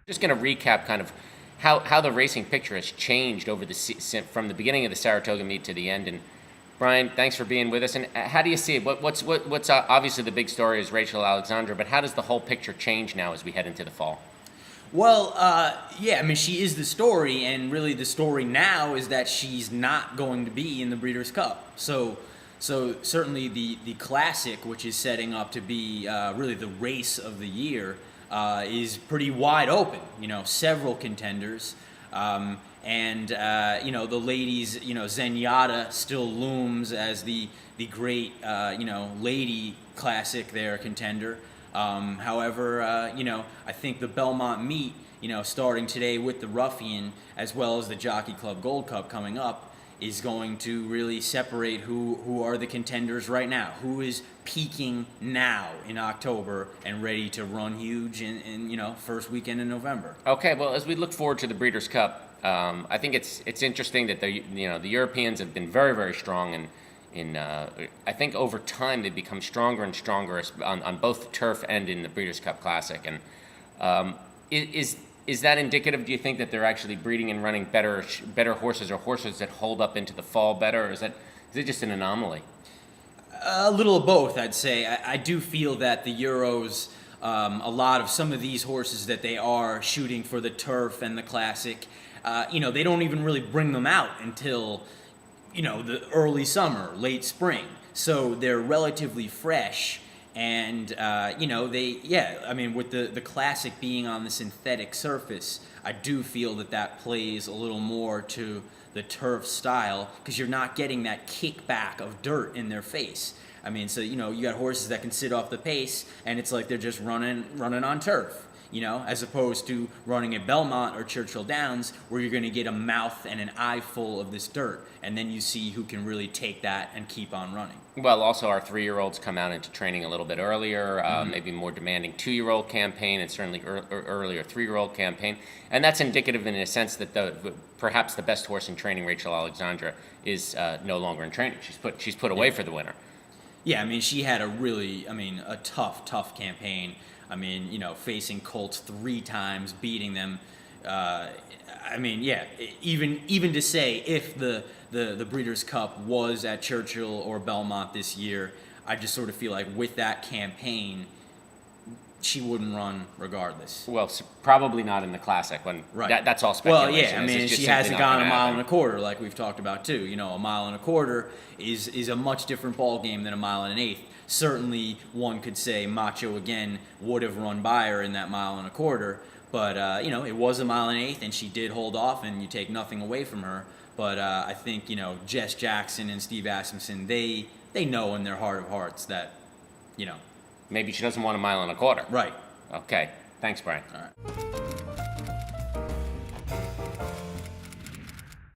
Just going to recap kind of how the racing picture has changed over from the beginning of the Saratoga meet to the end. And Brian, thanks for being with us. And how do you see it? What's obviously the big story is Rachel Alexandra, but how does the whole picture change now as we head into the fall? Well, yeah, I mean, she is the story, and really the story now is that she's not going to be in the Breeders' Cup. So certainly the Classic, which is setting up to be really the race of the year, is pretty wide open. Several contenders, and the ladies. Zenyatta still looms as the great lady Classic there contender. However, I think the Belmont meet, starting today with the Ruffian as well as the Jockey Club Gold Cup coming up, is going to really separate who are the contenders right now, who is peaking now in October and ready to run huge in first weekend in November. Okay, well, as we look forward to the Breeders' Cup, I think it's interesting that the Europeans have been very, very strong, and I think over time they've become stronger and stronger on both the turf and in the Breeders' Cup Classic. And is that indicative, do you think, that they're actually breeding and running better horses, or horses that hold up into the fall better, or is it just an anomaly? A little of both, I'd say. I do feel that the Euros, a lot of some of these horses that they are shooting for the turf and the Classic, they don't even really bring them out until the early summer, late spring. So they're relatively fresh. And, with the Classic being on the synthetic surface, I do feel that plays a little more to the turf style, because you're not getting that kickback of dirt in their face. I mean, so, you got horses that can sit off the pace, and it's like they're just running on turf. As opposed to running at Belmont or Churchill Downs, where you're going to get a mouth and an eye full of this dirt, and then you see who can really take that and keep on running. Well, also our 3-year-olds come out into training a little bit earlier, maybe more demanding 2-year-old campaign, and certainly earlier 3-year-old campaign, and that's indicative in a sense that perhaps the best horse in training, Rachel Alexandra, is no longer in training. She's put away for the winter. Yeah, I mean, she had a tough campaign. I mean, facing Colts 3 times, beating them. Even to say if the Breeders' Cup was at Churchill or Belmont this year, I just sort of feel like with that campaign, she wouldn't run regardless. Well, probably not in the Classic. Right. That's all speculation. Well, yeah, I mean, she hasn't gone a mile and a quarter like we've talked about too. A mile and a quarter is a much different ball game than a mile and an eighth. Certainly, one could say Macho again would have run by her in that mile and a quarter, but it was a mile and an eighth, and she did hold off, and you take nothing away from her. But I think Jess Jackson and Steve Asmussen, they know in their heart of hearts that maybe she doesn't want a mile and a quarter. Right. Okay. Thanks, Brian. All right.